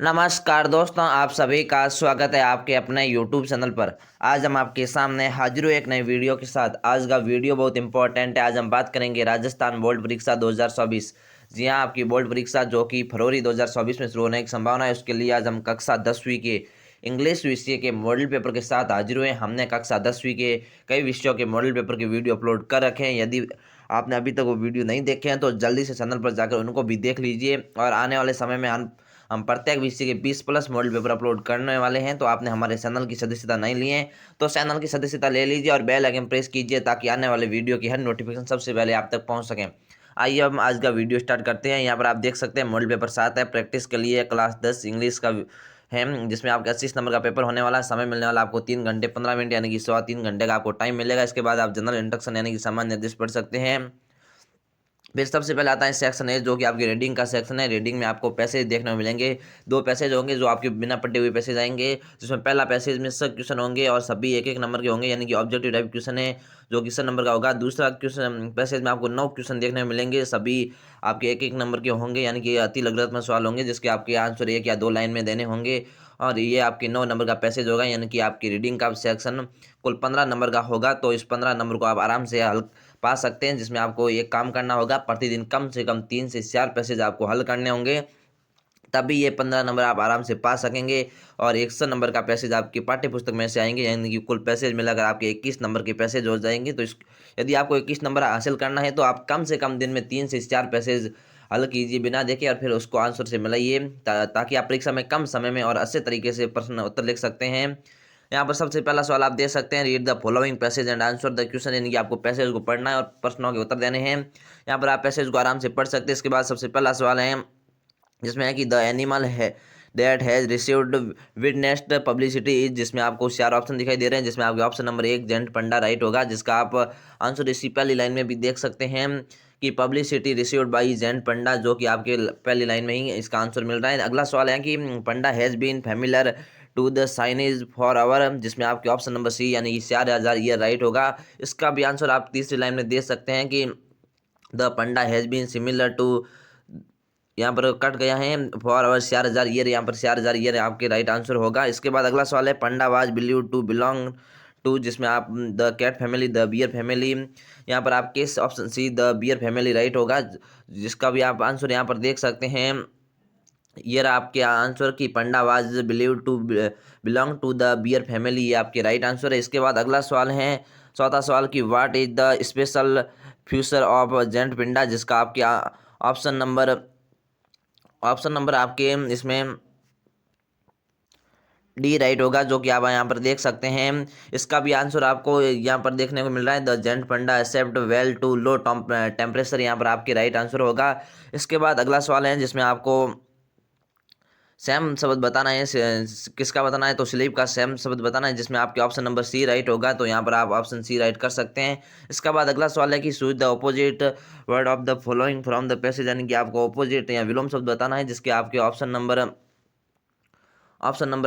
नमस्कार दोस्तों, आप सभी का स्वागत है आपके अपने YouTube चैनल पर। आज हम आपके सामने हाजिर हुए एक नई वीडियो के साथ। आज का वीडियो बहुत इंपॉर्टेंट है। आज हम बात करेंगे राजस्थान बोर्ड परीक्षा 2024। जी हाँ, आपकी बोर्ड परीक्षा जो कि फरवरी 2024 में शुरू होने की संभावना है, उसके लिए आज हम कक्षा 10वीं के इंग्लिश विषय के मॉडल पेपर के साथ हाजिर हुए। हमने कक्षा 10वीं के कई विषयों के मॉडल पेपर के वीडियो अपलोड कर रखे हैं। यदि आपने अभी तक वो वीडियो नहीं देखे हैं तो जल्दी से चैनल पर जाकर उनको भी देख लीजिए। और आने वाले समय में हम प्रत्येक विषय के 20+ मॉडल पेपर अपलोड करने वाले हैं। तो आपने हमारे चैनल की सदस्यता नहीं ली है तो चैनल की सदस्यता ले लीजिए और बेल आइकन प्रेस कीजिए ताकि आने वाले वीडियो की हर नोटिफिकेशन सबसे पहले आप तक पहुंच सकें। आइए हम आज का वीडियो स्टार्ट करते हैं। यहाँ पर आप देख सकते हैं मॉडल पेपर 7 है। प्रैक्टिस के लिए क्लास 10 इंग्लिश का है, जिसमें आपके 80 नंबर का पेपर होने वाला है। समय मिलने वाला आपको 3 घंटे 15 मिनट यानी कि 3.25 घंटे का आपको टाइम मिलेगा। इसके बाद आप जनरल इंट्रोडक्शन यानी कि सामान्य निर्देश पढ़ सकते हैं। फिर सबसे पहले आता है सेक्शन ए, जो कि आपकी रीडिंग का सेक्शन है। रीडिंग में आपको पैसेज देखने को मिलेंगे। 2 पैसेज होंगे जो आपके बिना पढ़े हुए पैसेज आएंगे, जिसमें पहला पैसेज में सब क्वेश्चन होंगे और सभी 1-1 नंबर के होंगे, यानी कि ऑब्जेक्टिव टाइप क्वेश्चन है जो कि 100 नंबर का होगा। दूसरा क्वेश्चन पैसेज में आपको 9 क्वेश्चन देखने को मिलेंगे, सभी आपके 1-1 नंबर के होंगे, यानी कि अति लघुत्तम सवाल होंगे जिसके आपके आंसर 1 या 2 लाइन में देने होंगे। और ये आपके 9 नंबर का पैसेज होगा, यानी कि आपकी रीडिंग का सेक्शन कुल 15 नंबर का होगा। तो इस 15 नंबर को आप आराम से हल पा सकते हैं, जिसमें आपको एक काम करना होगा, प्रतिदिन कम से कम 3 से 4 पैसेज आपको हल करने होंगे, तभी ये 15 नंबर आप आराम से पा सकेंगे। और 100 नंबर का पैसेज आपकी पाठ्य पुस्तक में से आएंगे, यानी कि कुल पैसेज मिलाकर आपके 21 नंबर के पैसेज हो जाएंगे। तो यदि आपको 21 नंबर हासिल करना है तो आप कम से कम दिन में 3 से 4 पैसेज हल कीजिए बिना देखे और फिर उसको आंसर से मिलाइए, ताकि आप परीक्षा में कम समय में और अच्छे तरीके से प्रश्न उत्तर लिख सकते हैं। यहाँ पर सबसे पहला सवाल आप देख सकते हैं, read the following passage and answer the question, यानी कि आपको पैसेज को पढ़ना है और प्रश्नों के उत्तर देने हैं। यहाँ पर आप पैसेज को आराम से पढ़ सकते हैं। इसके बाद सबसे पहला सवाल है जिसमें है कि द एनिमल है that has received witnessed publicity is, जिसमें आपको 4 ऑप्शन दिखाई दे रहे हैं, जिसमें आपके ऑप्शन नंबर 1 जेंट पंडा राइट होगा, जिसका आप आंसर इसी पहली लाइन में भी देख सकते हैं कि पब्लिसिटी रिसीव्ड बाई जेंट पंडा, जो कि आपके पहली लाइन में ही इसका आंसर मिल रहा है। अगला सवाल है कि panda has been familiar to the signage for our, जिसमें आपके ऑप्शन नंबर सी यानी कि 4000 ये राइट होगा। इसका भी आंसर आप तीसरी लाइन में दे सकते हैं कि the panda has been similar to, यहाँ पर कट गया है फॉर आवर 4000 ईयर, यहाँ पर 4000 ईयर आपके राइट आंसर होगा। इसके बाद अगला सवाल है panda was believe to belong to, जिसमें आप the cat family the bear family, यहाँ पर आपके option C the bear family right होगा, जिसका भी आप आंसर यहाँ पर देख सकते हैं। ये रहा आपके आंसर की panda was believe to belong to the bear family, ये आपके राइट आंसर है। इसके बाद अगला सवाल है चौथा सवाल की what is the special future of giant panda, जिसका आपके ऑप्शन नंबर आपके इसमें डी राइट होगा, जो कि आप यहाँ पर देख सकते हैं। इसका भी आंसर आपको यहाँ पर देखने को मिल रहा है, the giant panda accept well to low temperature, यहाँ पर आपके राइट आंसर होगा। इसके बाद अगला सवाल है जिसमें आपको सैम शब्द बताना है, किसका बताना है, तो स्लीप का सैम शब्द बताना है, जिसमें आपके ऑप्शन नंबर सी राइट होगा। तो यहाँ पर आप ऑप्शन सी राइट कर सकते हैं। इसके बाद अगला सवाल है कि choose the opposite word of the following from the passage, यानी कि आपको ऑपोजिट या विलोम शब्द बताना है, जिसके आपके ऑप्शन नंबर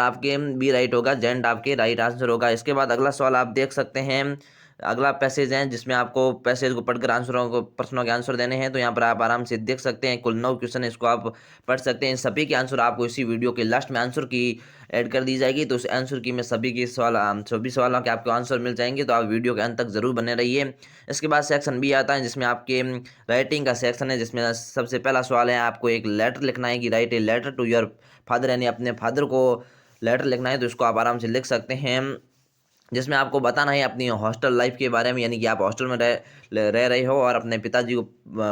आपके बी राइट होगा, जेंट आपके राइट आंसर होगा। इसके बाद अगला सवाल आप देख सकते हैं, अगला पैसेज है जिसमें आपको पैसेज को पढ़कर आंसरों को प्रश्नों के आंसर देने हैं। तो यहाँ पर आप आराम से देख सकते हैं, कुल 9 क्वेश्चन है, इसको आप पढ़ सकते हैं। सभी के आंसर आपको इसी वीडियो के लास्ट में आंसर की ऐड कर दी जाएगी, तो उस आंसर की में सभी सवालों के आपको आंसर मिल जाएंगे। तो आप वीडियो के अंत तक जरूर बने रहिए। इसके बाद सेक्शन बी आता है जिसमें आपके राइटिंग का सेक्शन है, जिसमें सबसे पहला सवाल है आपको एक लेटर लिखना है कि write a letter to your father, यानी अपने फादर को लेटर लिखना है। तो इसको आप आराम से लिख सकते हैं, जिसमें आपको बताना है अपनी हॉस्टल लाइफ के बारे में, यानी कि आप हॉस्टल में रह रहे हो और अपने पिताजी को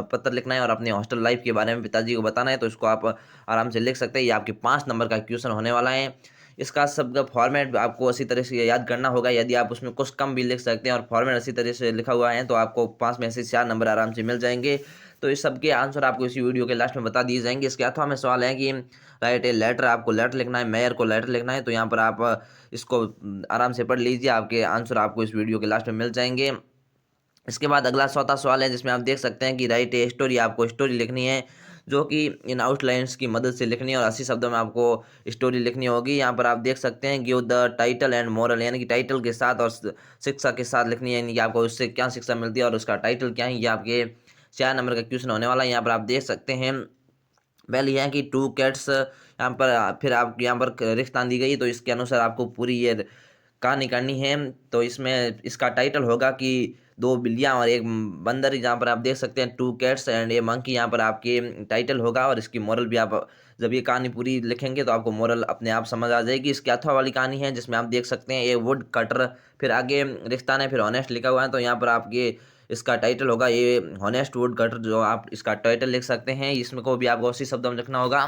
पत्र लिखना है और अपनी हॉस्टल लाइफ के बारे में पिताजी को बताना है। तो इसको आप आराम से लिख सकते हैं। ये आपके 5 नंबर का क्वेश्चन होने वाला है। इसका सब फॉर्मेट आपको अच्छी तरह से याद करना होगा। यदि आप उसमें कुछ कम भी लिख सकते हैं और फॉर्मेट अच्छी तरह से लिखा हुआ है तो आपको 5 में से 4 नंबर आराम से मिल जाएंगे। तो इस सब के आंसर आपको इसी वीडियो के लास्ट में बता दिए जाएंगे। इसके अथवा में सवाल है कि राइट ए लेटर, आपको लेटर लिखना है, मेयर को लेटर लिखना है। तो यहाँ पर आप इसको आराम से पढ़ लीजिए, आपके आंसर आपको इस वीडियो के लास्ट में मिल जाएंगे। इसके बाद अगला चौथा सवाल है जिसमें आप देख सकते हैं कि राइट ए स्टोरी, आपको स्टोरी लिखनी है जो कि इन आउटलाइंस की मदद से लिखनी है और 80 शब्दों में आपको स्टोरी लिखनी होगी। यहाँ पर आप देख सकते हैं give the title and moral, यानी कि टाइटल के साथ और शिक्षा के साथ लिखनी है, यानी कि आपको उससे क्या शिक्षा मिलती है और उसका टाइटल क्या है। ये आपके 4 नंबर का क्वेश्चन होने वाला है। यहाँ पर आप देख सकते हैं पहले यह है कि 2 कैट्स, यहाँ पर फिर आप यहाँ पर रिक्तान दी गई, तो इसके अनुसार आपको पूरी ये कहानी करनी है। तो इसमें इसका टाइटल होगा कि दो बिल्लियाँ और एक बंदर, जहाँ पर आप देख सकते हैं two cats and A monkey, यहाँ पर आपके टाइटल होगा। और इसकी मोरल भी आप जब ये कहानी पूरी लिखेंगे तो आपको मोरल अपने आप समझ आ जाएगी। इसकी अथवा वाली कहानी है जिसमें आप देख सकते हैं ये वुड कटर, फिर आगे रिश्ता है, फिर ऑनेस्ट लिखा हुआ है। तो यहाँ पर आपके इसका टाइटल होगा ये हॉनेस्ट वुड कटर, जो आप इसका टाइटल लिख सकते हैं। इसमें को भी आपको उसी शब्द में लिखना होगा।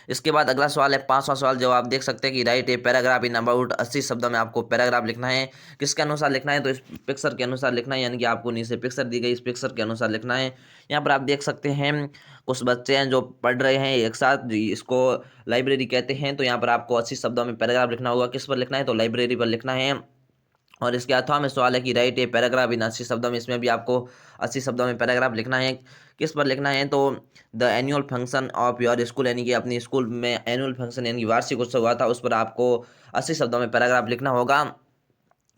इसके बाद अगला सवाल है 5वां सवाल, जो आप देख सकते हैं कि write a paragraph in about 80 शब्दों में आपको पैराग्राफ लिखना है। किसके अनुसार लिखना है? तो इस पिक्चर के अनुसार लिखना है, यानी कि आपको नीचे पिक्चर दी गई, इस पिक्चर के अनुसार लिखना है। यहाँ पर आप देख सकते हैं कुछ बच्चे हैं जो पढ़ रहे हैं एक साथ, इसको लाइब्रेरी कहते हैं। तो यहाँ पर आपको 80 शब्दों में पैराग्राफ लिखना होगा। किस पर लिखना है? तो लाइब्रेरी पर लिखना है। और इसके अथवा में सवाल है कि राइट ए पैराग्राफ इन 80 शब्दों में, इसमें भी आपको 80 शब्दों में पैराग्राफ लिखना है। किस पर लिखना है? तो the annual function of your school, यानी कि अपनी स्कूल में एनुअल फंक्शन यानी कि वार्षिक उत्सव हुआ था, उस पर आपको 80 शब्दों में पैराग्राफ लिखना होगा।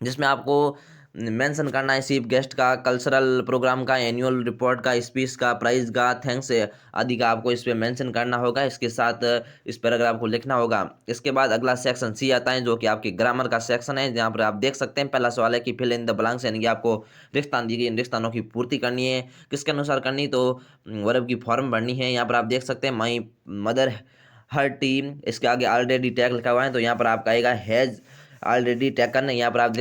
जिसमें आपको मेंशन करना है चीफ गेस्ट का, कल्चरल प्रोग्राम का, एनुअल रिपोर्ट का, स्पीच का, प्राइज का, थैंक्स आदि का आपको इस पे मेंशन करना होगा। इसके साथ इस पैराग्राफ को लिखना होगा। इसके बाद अगला सेक्शन सी आता है, जो कि आपकी ग्रामर का सेक्शन है। जहाँ पर आप देख सकते हैं पहला सवाल है कि फिल इन द ब्लैंक्स, यानी कि आपको रिक्तान दी गई, इन रिक्तानों की पूर्ति करनी है। किसके अनुसार करनी? तो वर्ब की फॉर्म भरनी है। यहाँ पर आप देख सकते हैं माई मदर हर टीम, इसके आगे ऑलरेडी टैग लिखा हुआ है, तो यहाँ पर आपका आएगा हैज़ ऑलरेडी टेकन। यहाँ पर आप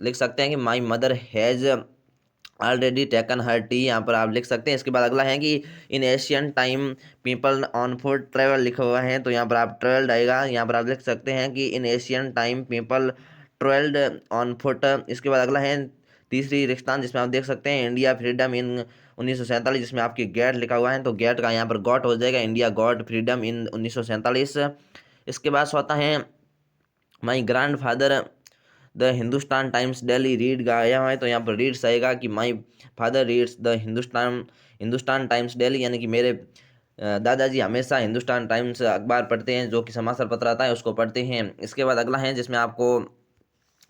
लिख सकते हैं कि my mother has already taken her T, यहाँ पर आप लिख सकते हैं। इसके बाद अगला है कि इन Asian time people on foot travel लिखा हुआ है, तो यहाँ पर आप ट्रेवल्ड आएगा। यहाँ पर आप लिख सकते हैं कि इन Asian time people travelled on foot. इसके बाद अगला है तीसरी रिक्तान, जिसमें आप देख सकते हैं इंडिया फ्रीडम इन 1947, जिसमें आपकी गेट लिखा हुआ है, तो गेट का यहाँ पर गॉट हो जाएगा, इंडिया गॉट फ्रीडम इन 1947। इसके बाद होता है my grand father the Hindustan times daily read गाया हुआ है, तो यहाँ पर रीड्स आएगा कि my father reads the Hindustan times daily, यानी कि मेरे दादाजी हमेशा हिंदुस्तान टाइम्स अखबार पढ़ते हैं, जो कि समाचार पत्र आता है उसको पढ़ते हैं। इसके बाद अगला है जिसमें आपको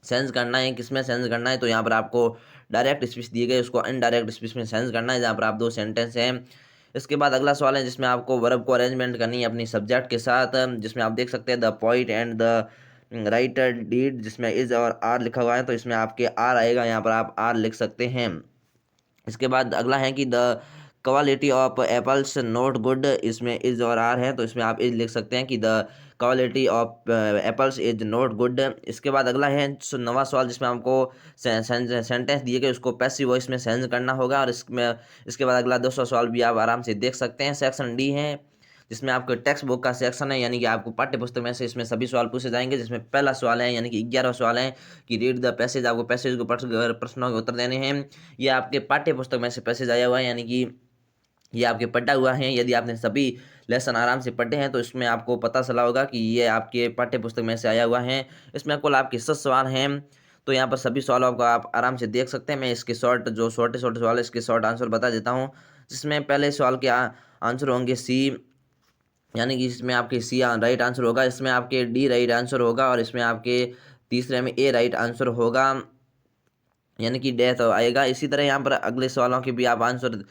सेंस करना है। किसमें सेंस करना है? तो यहाँ पर आपको डायरेक्ट स्पीच दिए गए, उसको इनडायरेक्ट स्पीच में सेंस करना है, जहाँ पर आप दो सेंटेंस हैं। इसके बाद अगला सवाल है जिसमें आपको वर्ब को अरेंजमेंट करनी है अपनी सब्जेक्ट के साथ, जिसमें आप देख सकते हैं the poet and the writer did, जिसमें इज और आर लिखा हुआ है, तो इसमें आपके आर आएगा, यहाँ पर आप आर लिख सकते हैं। इसके बाद अगला है कि the quality of apples not good, इसमें इज और आर है, तो इसमें आप इज लिख सकते हैं कि the quality of apples is not good. इसके बाद अगला है 9वां सवाल, जिसमें आपको सेंटेंस दिए गए उसको पैसिव वॉइस में सेंस करना होगा। और इसके बाद अगला 200 सवाल भी आप आराम से देख सकते हैं। सेक्शन डी है जिसमें आपको टेक्स्ट बुक का सेक्शन है, यानी कि आपको पाठ्य पुस्तक में से इसमें सभी सवाल पूछे जाएंगे। जिसमें पहला सवाल है यानी कि 11वां सवाल है कि रीड द पैसेज, आपको पैसेज को प्रश्नों के उत्तर देने हैं। ये आपके पाठ्य पुस्तक में से पैसेज आया हुआ है, यानी कि ये आपके पढ़ा हुआ है। यदि आपने सभी लेसन आराम से पढ़े हैं तो इसमें आपको पता चला होगा कि ये आपके पाठ्य पुस्तक में से आया हुआ है। इसमें कुल आपके 7 सवाल हैं, तो यहाँ पर सभी सवालों को आप आराम से देख सकते हैं। मैं इसके छोटे छोटे सवाल है इसके शॉर्ट आंसर बता देता हूँ। जिसमें पहले सवाल के आंसर होंगे सी, यानी कि इसमें आपके सी राइट आंसर होगा, इसमें आपके डी राइट आंसर होगा, और इसमें आपके तीसरे में ए राइट आंसर होगा, यानी कि डेथ आएगा। इसी तरह यहाँ पर अगले सवालों के भी आप आंसर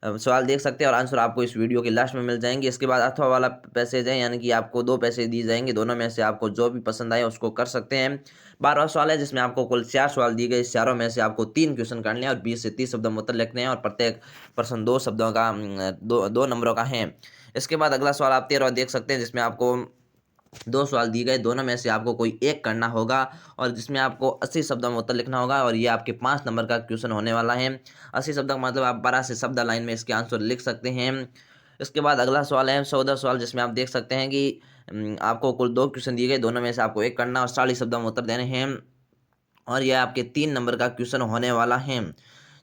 सवाल देख सकते हैं, और आंसर आपको इस वीडियो के लास्ट में मिल जाएंगे। इसके बाद अथवा वाला पैसेज है, यानी कि आपको 2 पैसेज दिए जाएंगे, दोनों में से आपको जो भी पसंद आए उसको कर सकते हैं। 12वां सवाल है जिसमें आपको कुल 4 सवाल दिए गए, इस चारों में से आपको 3 क्वेश्चन करने हैं और 20 से 30 शब्दों में उत्तर लिखने हैं, और प्रत्येक प्रश्न 2 शब्दों का 2 नंबरों का है। इसके बाद अगला सवाल आप 13वां देख सकते हैं, जिसमें आपको 2 सवाल दिए गए, दोनों में से आपको कोई एक करना होगा, और जिसमें आपको 80 शब्दों में उत्तर लिखना होगा, और ये आपके 5 नंबर का क्वेश्चन होने वाला है। 80 शब्दों का मतलब आप 12 से शब्द लाइन में इसके आंसर लिख सकते हैं। इसके बाद अगला सवाल है 14 सवाल, जिसमें आप देख सकते हैं कि आपको कुल 2 क्वेश्चन दिए गए, दोनों में से आपको एक करना और 40 शब्दों में उत्तर देने हैं, और यह आपके 3 नंबर का क्वेश्चन होने वाला है।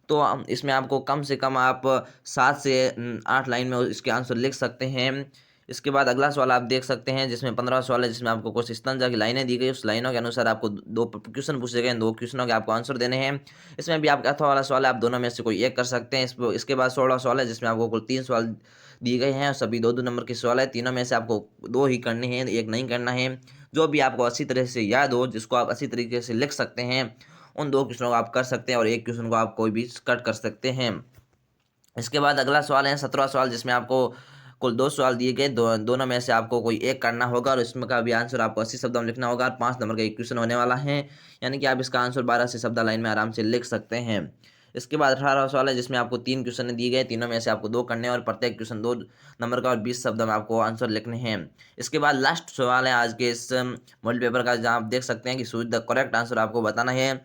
तो इसमें आपको कम से कम आप 7 से 8 लाइन में इसके आंसर लिख सकते हैं। इसके बाद अगला सवाल आप देख सकते हैं, जिसमें 15वां सवाल है, जिसमें आपको कुछ स्तंजा की लाइनें दी गई, उस लाइनों के अनुसार आपको 2 क्वेश्चन पूछे गए, 2 क्वेश्चनों के आपको आंसर देने हैं। इसमें भी आपका अथवा वाला सवाल है, आप दोनों में से कोई एक कर सकते हैं। इसके बाद 16वां सवाल है, जिसमें आपको कुल 3 सवाल दिए गए हैं, सभी 2-2 नंबर के सवाल है, तीनों में से आपको 2 ही करने हैं, एक नहीं करना है। जो भी आपको अच्छी तरह से याद हो, जिसको आप अच्छी तरीके से लिख सकते हैं, उन 2 क्वेश्चनों को आप कर सकते हैं, और एक क्वेश्चन को आप कोई भी कट कर सकते हैं। इसके बाद अगला सवाल है 17वां सवाल, जिसमें आपको कुल 2 सवाल दिए गए, दोनों में से आपको कोई एक करना होगा और इसमें का भी आंसर आपको 80 शब्दों में लिखना होगा और 5 नंबर का एक क्वेश्चन होने वाला है, यानी कि आप इसका आंसर 12 से 14 लाइन में आराम से लिख सकते हैं। इसके बाद 18वां सवाल है जिसमें आपको 3 क्वेश्चन दिए गए, तीनों में से आपको 2 करने हैं और प्रत्येक क्वेश्चन 2 नंबर का और 20 शब्दों में आपको आंसर लिखने हैं। इसके बाद लास्ट सवाल है आज के इस मॉडल पेपर का, जहाँ आप देख सकते हैं कि चूज द करेक्ट आंसर आपको बताना है,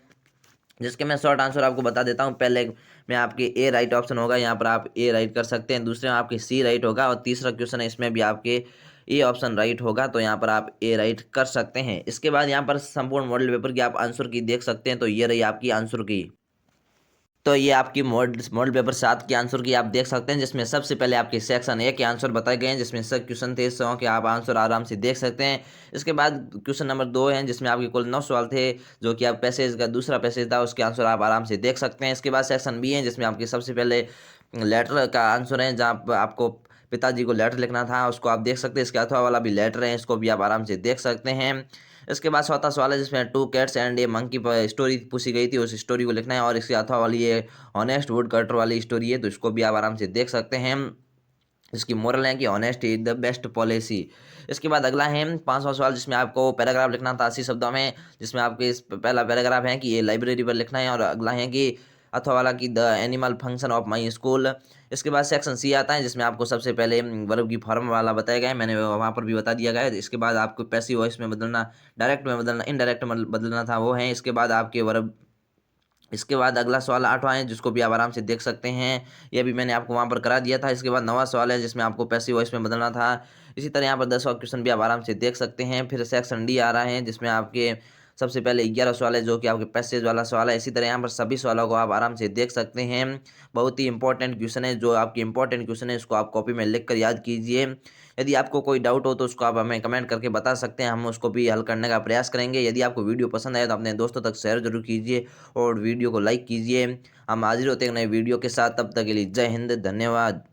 जिसके मैं शॉर्ट आंसर आपको बता देता हूँ। पहले में आपके ए राइट ऑप्शन होगा, यहाँ पर आप ए राइट कर सकते हैं, दूसरे में आपके सी राइट होगा और तीसरा क्वेश्चन है इसमें भी आपके ए ऑप्शन राइट होगा, तो यहाँ पर आप ए राइट कर सकते हैं। इसके बाद यहाँ पर संपूर्ण मॉडल पेपर की आप आंसर की देख सकते हैं, तो ये रही आपकी आंसर की। तो ये आपकी मॉडल पेपर 7 के आंसर की आप देख सकते हैं, जिसमें सबसे पहले आपके सेक्शन ए के आंसर बताए गए हैं, जिसमें सब क्वेश्चन थे 100 के, आप आंसर आराम से देख सकते हैं। इसके बाद क्वेश्चन नंबर 2 है जिसमें आपके कुल 9 सवाल थे, जो कि आप पैसेज का दूसरा पैसेज था, उसके आंसर आप आराम से देख सकते हैं। इसके बाद सेक्शन बी है जिसमें आपके सबसे पहले लेटर का आंसर है, जहाँ आपको पिताजी को लेटर लिखना था, उसको आप देख सकते हैं। इसके अथवा वाला भी लेटर है, इसको भी आप आराम से देख सकते हैं। इसके बाद चौथा सवाल है जिसमें 2 कैट्स एंड ए मंकी पर स्टोरी पूछी गई थी, उस स्टोरी को लिखना है और इसके अथवा वाली ये ऑनेस्ट वुड कटर वाली स्टोरी है, तो इसको भी आप आराम से देख सकते हैं। इसकी मोरल है कि honest is the best policy. इसके बाद अगला है 5वां सवाल जिसमें आपको पैराग्राफ लिखना था 80 शब्दों में, जिसमें आपके इस पहला पैराग्राफ है कि ये लाइब्रेरी पर लिखना है और अगला है कि अथवा वाला की the animal function of my school. इसके बाद सेक्शन सी आता है जिसमें आपको सबसे पहले वर्ब की फॉर्म वाला बताया गया है, मैंने वहाँ पर भी बता दिया गया है। इसके बाद आपको पैसिव वॉइस में बदलना, डायरेक्ट में बदलना, इनडायरेक्ट में बदलना था, वो है। इसके बाद आपके वर्ब, इसके बाद अगला सवाल 8वां है जिसको भी आप आराम से देख सकते हैं, ये भी मैंने आपको वहाँ पर करा दिया था। इसके बाद 9वां सवाल है जिसमें आपको पैसिव वॉइस में बदलना था। इसी तरह यहाँ पर 10वां क्वेश्चन भी आप आराम से देख सकते हैं। फिर सेक्शन डी आ रहा है जिसमें आपके सबसे पहले 11 सवाल है जो कि आपके पैसेज वाला सवाल है। इसी तरह यहाँ पर सभी सवालों को आप आराम से देख सकते हैं। बहुत ही इंपॉर्टेंट क्वेश्चन है, जो आपकी इंपॉर्टेंट क्वेश्चन है इसको आप कॉपी में लिख कर याद कीजिए। यदि आपको कोई डाउट हो तो उसको आप हमें कमेंट करके बता सकते हैं, हम उसको भी हल करने का प्रयास करेंगे। यदि आपको वीडियो पसंद आए तो अपने दोस्तों तक शेयर जरूर कीजिए और वीडियो को लाइक कीजिए। हम हाजिर होते हैं नए वीडियो के साथ, तब तक के लिए जय हिंद, धन्यवाद।